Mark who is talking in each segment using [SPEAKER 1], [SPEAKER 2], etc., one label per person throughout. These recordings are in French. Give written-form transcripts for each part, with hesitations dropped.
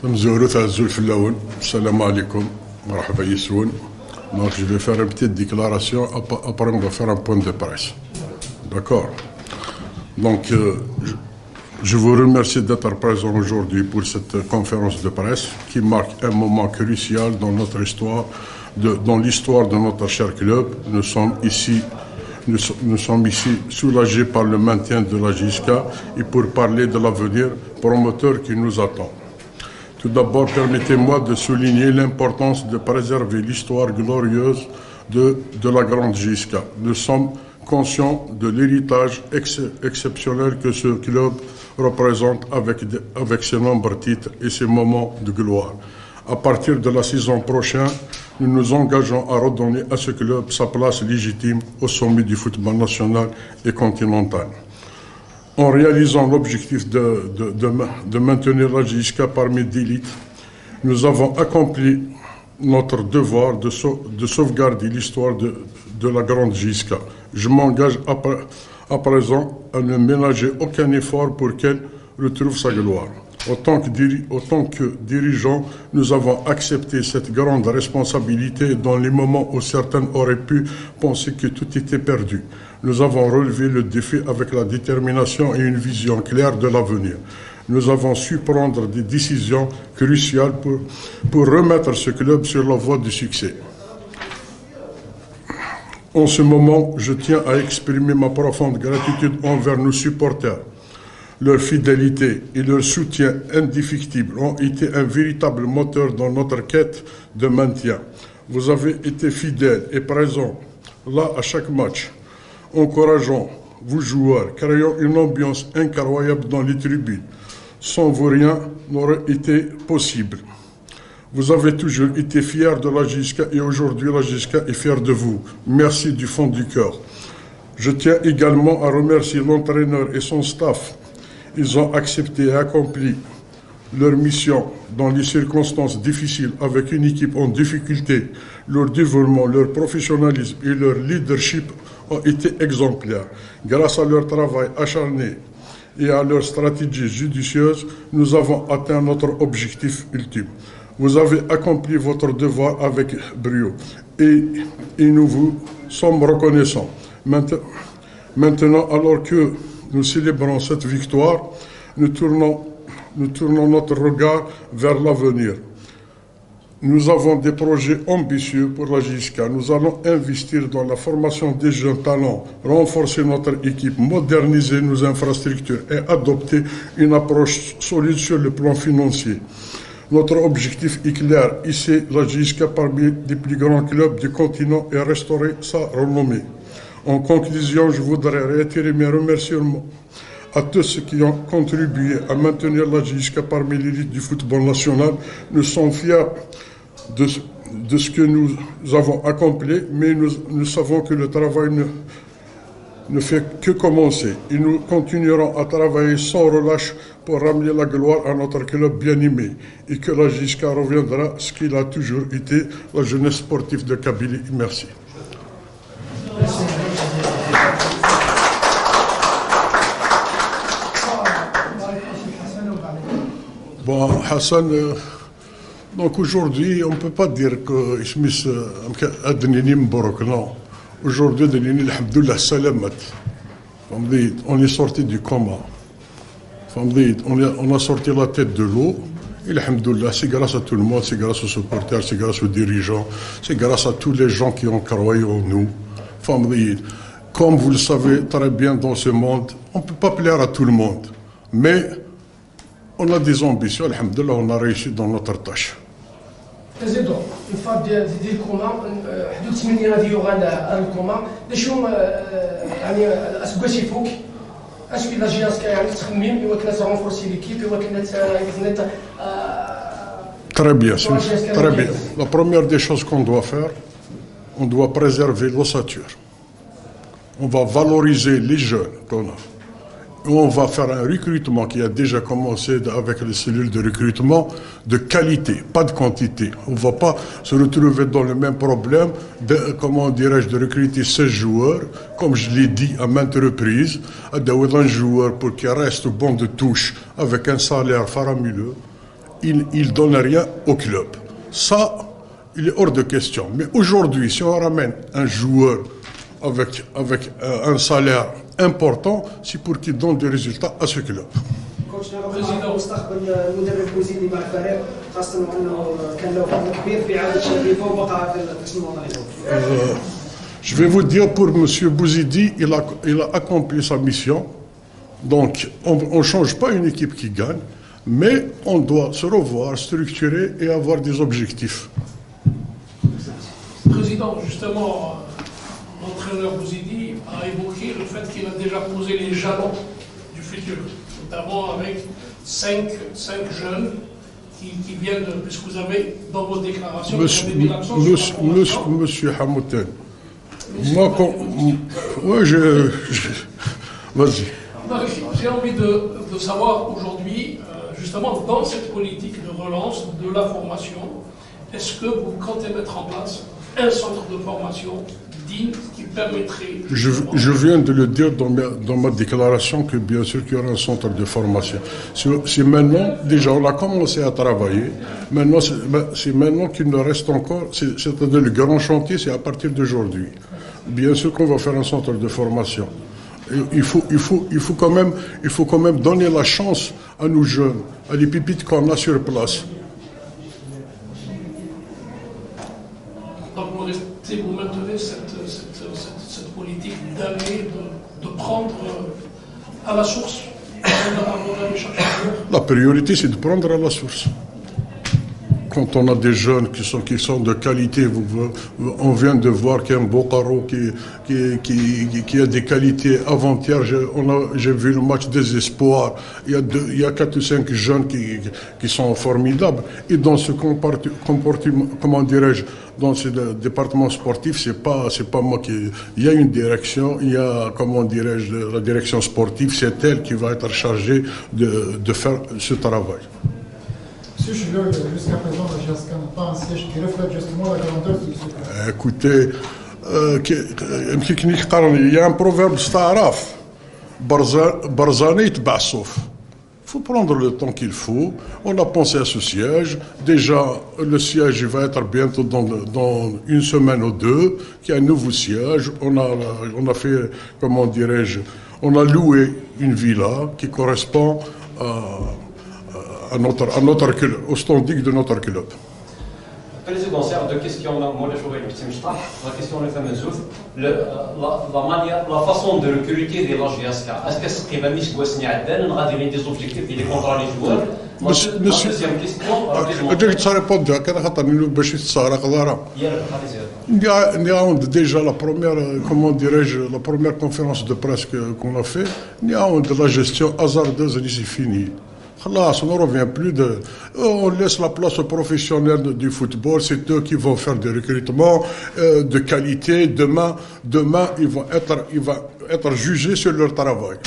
[SPEAKER 1] Mzourou Azul Flaoun, salam alaikum, marhaba Yissoun. Donc je vais faire une petite déclaration, après on va faire un point de presse. D'accord. Donc je vous remercie d'être présent aujourd'hui pour cette conférence de presse qui marque un moment crucial dans notre histoire, dans l'histoire de notre cher club. Nous sommes ici soulagés par le maintien de la JSK et pour parler de l'avenir promoteur qui nous attend. Tout d'abord, permettez-moi de souligner l'importance de préserver l'histoire glorieuse de la grande JSK. Nous sommes conscients de l'héritage exceptionnel que ce club représente avec ses nombreux titres et ses moments de gloire. À partir de la saison prochaine, nous nous engageons à redonner à ce club sa place légitime au sommet du football national et continental. En réalisant l'objectif de maintenir la JSK parmi l'élite, nous avons accompli notre devoir de sauvegarder l'histoire de la grande JSK. Je m'engage à présent à ne ménager aucun effort pour qu'elle retrouve sa gloire. En tant que dirigeants, nous avons accepté cette grande responsabilité dans les moments où certains auraient pu penser que tout était perdu. Nous avons relevé le défi avec la détermination et une vision claire de l'avenir. Nous avons su prendre des décisions cruciales pour remettre ce club sur la voie du succès. En ce moment, je tiens à exprimer ma profonde gratitude envers nos supporters. Leur fidélité et leur soutien indéfectible ont été un véritable moteur dans notre quête de maintien. Vous avez été fidèles et présents là à chaque match, encourageant vos joueurs, créant une ambiance incroyable dans les tribunes. Sans vous, rien n'aurait été possible. Vous avez toujours été fiers de la JSK et aujourd'hui la JSK est fière de vous. Merci du fond du cœur. Je tiens également à remercier l'entraîneur et son staff. Ils ont accepté et accompli leur mission dans les circonstances difficiles avec une équipe en difficulté. Leur dévouement, leur professionnalisme et leur leadership ont été exemplaires. Grâce à leur travail acharné et à leur stratégie judicieuse, nous avons atteint notre objectif ultime. Vous avez accompli votre devoir avec brio et nous vous sommes reconnaissants. Maintenant, alors que nous célébrons cette victoire, nous tournons notre regard vers l'avenir. Nous avons des projets ambitieux pour la JSK. Nous allons investir dans la formation des jeunes talents, renforcer notre équipe, moderniser nos infrastructures et adopter une approche solide sur le plan financier. Notre objectif est clair, hisser la JSK parmi les plus grands clubs du continent et restaurer sa renommée. En conclusion, je voudrais réitérer mes remerciements à tous ceux qui ont contribué à maintenir la JSK parmi l'élite du football national. Nous sommes fiers de ce que nous avons accompli, mais nous savons que le travail ne fait que commencer. Et nous continuerons à travailler sans relâche pour ramener la gloire à notre club bien-aimé et que la JSK reviendra ce qu'il a toujours été, la jeunesse sportive de Kabylie. Merci. Bon, Hassan, donc aujourd'hui, on ne peut pas dire que Ismis Adnini Mborok, non. Aujourd'hui, alhamdoulilah, salamat. On est sorti du coma. On a sorti la tête de l'eau. Et alhamdoulilah, c'est grâce à tout le monde, c'est grâce aux supporters, c'est grâce aux dirigeants, c'est grâce à tous les gens qui ont croyé en nous. Comme vous le savez très bien dans ce monde, on ne peut pas plaire à tout le monde. Mais on a des ambitions, alhamdoulilah, on a réussi dans notre tâche.
[SPEAKER 2] Président, une fois ديال الكوما حدود 8 غادي يغال الكوما شنو يعني اسكو فوق اش في لا جياسكا يعني تخمم ايوا كنا ترونفورسي ليكيب ايوا كنا
[SPEAKER 1] Très bien, très bien. La première des choses qu'on doit faire, on doit préserver l'ossature. On va valoriser les jeunes qu'on a. On va faire un recrutement qui a déjà commencé avec les cellules de recrutement de qualité, pas de quantité. On ne va pas se retrouver dans le même problème de, comment dirais-je, de recruter 16 joueurs, comme je l'ai dit à maintes reprises, d'avoir un joueur pour qu'il reste au banc de touche avec un salaire faramineux il ne donne rien au club. Ça, il est hors de question. Mais aujourd'hui, si on ramène un joueur avec un salaire important, c'est pour qu'il donne des résultats à ce club.
[SPEAKER 3] مستقبل المدرب بوزيدي مع الفريق خاصه انه كان له فضل كبير في اعاده شغفه وبقائه في القسم الوطني.
[SPEAKER 1] Je vais vous dire, pour M. Bouzidi, il a accompli sa mission. Donc, on ne change pas une équipe qui gagne, mais on doit se revoir, structurer et avoir des objectifs.
[SPEAKER 4] Président, justement, l'entraîneur Bouzidi a évoqué le fait qu'il a déjà posé les jalons du futur, notamment avec cinq jeunes qui viennent, puisque vous avez dans vos déclarations,
[SPEAKER 1] Monsieur Hamouten, moi, vas-y.
[SPEAKER 4] J'ai envie de savoir aujourd'hui, justement, dans cette politique de relance de la formation, est-ce que vous comptez mettre en place un centre de formation digne qui permettrait...
[SPEAKER 1] Je viens de le dire dans ma déclaration que bien sûr qu'il y aura un centre de formation. C'est maintenant, déjà on a commencé à travailler, maintenant c'est maintenant qu'il nous reste encore, c'est-à-dire le grand chantier, c'est à partir d'aujourd'hui. Bien sûr qu'on va faire un centre de formation. Il faut quand même donner la chance à nos jeunes, à les pépites qu'on a sur place.
[SPEAKER 4] Donc vous maintenez cette politique d'aller, de prendre à la source avant d'aller chercher ailleurs.
[SPEAKER 1] La priorité, c'est de prendre à la source. Quand on a des jeunes qui sont de qualité, on vient de voir qu'il y a un Bokaro qui a des qualités. Avant-hier, j'ai vu le match des espoirs. Il y a 4 ou 5 jeunes qui sont formidables. Et dans ce comportement, comment dirais-je, dans ce département sportif, c'est pas moi qui... Il y a une direction, il y a, comment dirais-je, la direction sportive, c'est elle qui va être chargée de faire ce travail.
[SPEAKER 5] Monsieur Chuleux, jusqu'à présent, la GSK n'a pas un siège qui reflète justement la grandeur du secteur.
[SPEAKER 1] Écoutez, il y a un proverbe staraf, Barzani Tbassouf. Il faut prendre le temps qu'il faut. On a pensé à ce siège. Déjà, le siège il va être bientôt dans une semaine ou deux, qu'il y a un nouveau siège. On a fait, comment dirais-je, on a loué une villa qui correspond au standing de notre club.
[SPEAKER 3] Président, c'est deux questions. Moi, la question est la façon de recruter des GSK. Est-ce que c'est même si vous avez des objectifs et des contrats les joueurs? Deuxième question.
[SPEAKER 1] Il y a déjà la première, comment dirais-je, la première conférence de presse qu'on a fait. Il y a de la gestion hasardeuse et c'est fini. Là, on ne revient plus on laisse la place aux professionnels du football, c'est eux qui vont faire des recrutements de qualité. Demain, ils vont être jugés sur leur travail.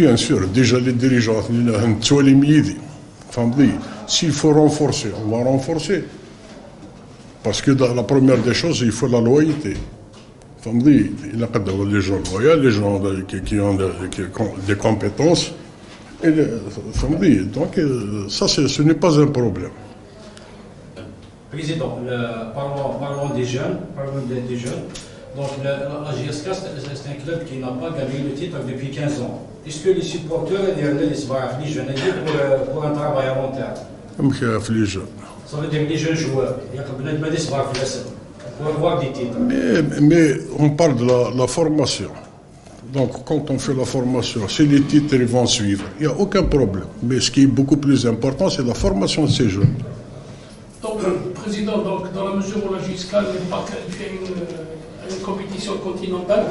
[SPEAKER 1] Bien sûr, déjà les dirigeants, s'il faut renforcer, on va renforcer. Parce que dans la première des choses, il faut la loyauté. Il y a des gens loyaux, les gens qui ont des compétences. Donc ça, ce n'est pas un problème.
[SPEAKER 6] Président, parlons des jeunes. Donc la GSK, c'est un club qui n'a pas gagné le titre depuis 15 ans. Est-ce que les supporters les jeunes pour un travail à long terme? Ça veut dire les jeunes joueurs. Pour avoir des titres.
[SPEAKER 1] Mais on parle de la formation. Donc quand on fait la formation, si les titres ils vont suivre, il n'y a aucun problème. Mais ce qui est beaucoup plus important, c'est la formation de ces jeunes.
[SPEAKER 4] Donc, Président, dans la mesure où la GSK n'est pas qualifiée à une compétition continentale,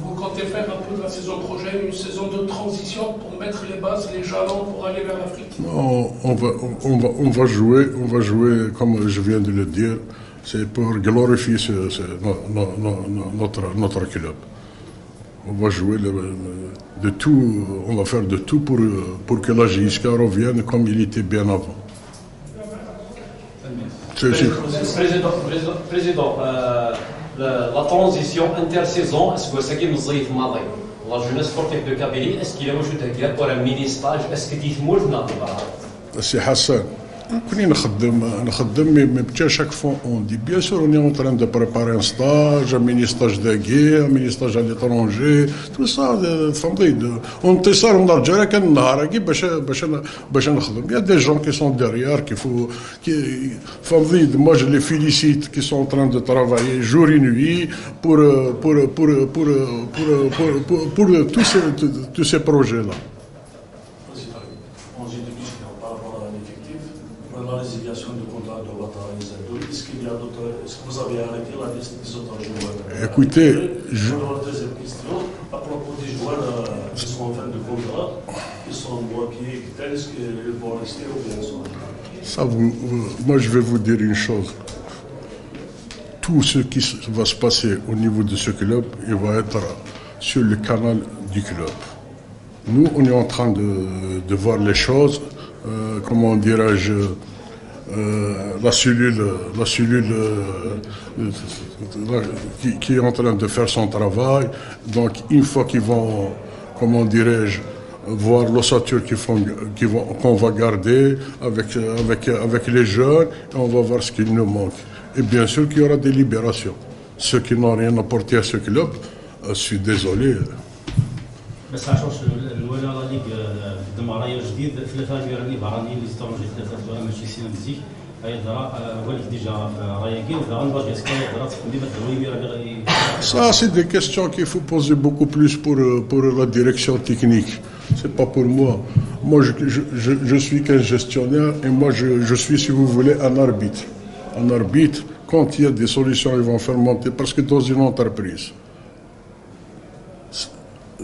[SPEAKER 4] vous comptez faire un peu la saison prochaine, une saison de transition pour mettre les bases, les jalons pour aller vers l'Afrique?
[SPEAKER 1] On va jouer comme je viens de le dire, c'est pour glorifier notre club. On va jouer de tout, on va faire de tout pour que la GSK revienne comme il était bien avant.
[SPEAKER 7] Président, la transition intersaison, est-ce que c'est مزيف ماضي؟ La jeunesse sportive de Kabylie, est-ce qu'il est موجود هكا pour un mini stage? Est-ce que تيثمر في النظام؟
[SPEAKER 1] سي حسن كوني نخدم مي بتا شاك فوا اون دي بيان سور اوني اون تران دو بريباري ان ستاج ان ميني ستاج داكي ان ميني ستاج على ليترونجي تو سا فهمتي انتصار من الرجال كان النهار هكي باش نخدم يا دي جون كي سون ديريير كيفو فهمتي موا جو لي فيليسيت كي سون تران دو ترافايي جور اي نوي pour tous ces projets là.
[SPEAKER 8] La résiliation du contrat de Ouattara et Zadou, est-ce qu'il y a d'autres, est-ce que vous avez arrêté la liste des autres joueurs?
[SPEAKER 1] Écoutez,
[SPEAKER 8] Deuxième question, à propos des joueurs qui sont en fin de contrat, qui sont bloqués, est-ce qu'ils vont rester ou bien
[SPEAKER 1] ça moi je vais vous dire une chose. Tout ce qui va se passer au niveau de ce club, il va être sur le canal du club. Nous, on est en train de voir les choses, comment dirais-je, la cellule qui est en train de faire son travail. Donc, une fois qu'ils vont, comment dirais-je, voir l'ossature qu'on va garder avec les jeunes, et on va voir ce qu'il nous manque. Et bien sûr qu'il y aura des libérations. Ceux qui n'ont rien apporté à ce club, je suis désolé.
[SPEAKER 9] بس عشوش الولا لا ليغ قدم رايا جديد ثلاثه ليبراليين اللي استرونجي ثلاثه ماشي سي مزيك هاي الدرا وليك ديجا رايا كاين دابا نبغي اسكا الدرا تقدم الدوي
[SPEAKER 1] Ça, c'est des questions qu'il faut poser beaucoup plus pour la direction technique. C'est pas pour moi. Moi, je suis qu'un gestionnaire et moi, je suis, si vous voulez, un arbitre. Un arbitre, quand il y a des solutions, ils vont faire monter. Parce que dans une entreprise,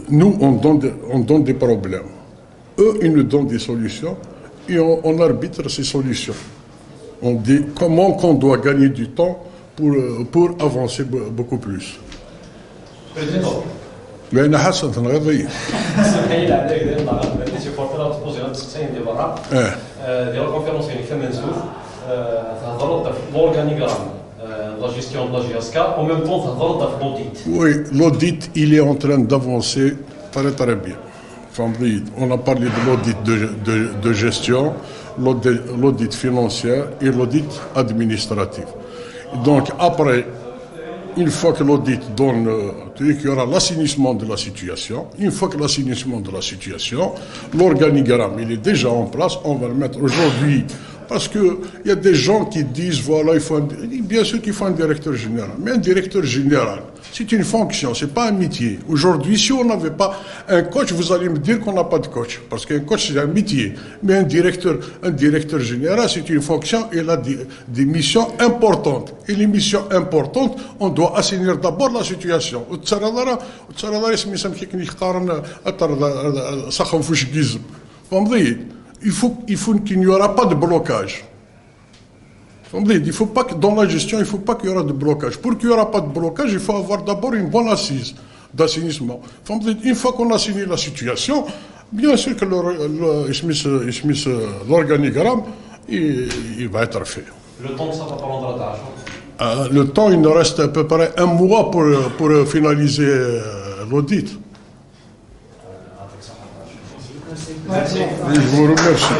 [SPEAKER 1] nous, on donne des problèmes. Eux, ils nous donnent des solutions et on arbitre ces solutions. On dit comment qu'on doit gagner du temps pour avancer beaucoup plus.
[SPEAKER 7] Président.
[SPEAKER 1] لأن حسن تنغضي.
[SPEAKER 7] سمحي لي على لي سيبورترات تبوزي هاد السقسين ديال برا. ديال الكونفيرونس يعني كما نسول تهضروا في لورغانيغرام la gestion de la GSK, en même temps, ça va dans l'audit.
[SPEAKER 1] Oui, l'audit, il est en train d'avancer très très bien. On a parlé de l'audit de gestion, l'audit financier et l'audit administratif. Donc après, une fois que l'audit donne, qu'il y aura l'assainissement de la situation, une fois que l'assainissement de la situation, l'organigramme, il est déjà en place, on va le mettre aujourd'hui. Parce qu'il y a des gens qui disent, voilà, bien sûr qu'il faut un directeur général. Mais un directeur général, c'est une fonction, c'est pas un métier. Aujourd'hui, si on n'avait pas un coach, vous allez me dire qu'on n'a pas de coach. Parce qu'un coach, c'est un métier. Mais un directeur général, c'est une fonction, et il a des missions importantes. Et les missions importantes, on doit assainir d'abord la situation. Il faut qu'il n'y aura pas de blocage. Il faut pas que dans la gestion, il ne faut pas qu'il y aura de blocage. Pour qu'il n'y aura pas de blocage, il faut avoir d'abord une bonne assise d'assainissement. Une fois qu'on a assaini la situation, bien sûr que l'organigramme, il va être fait.
[SPEAKER 7] Le temps, ça va prendre la tâche.
[SPEAKER 1] Le temps, il nous reste à peu près un mois pour finaliser l'audit.
[SPEAKER 7] Merci.
[SPEAKER 1] Je vous remercie.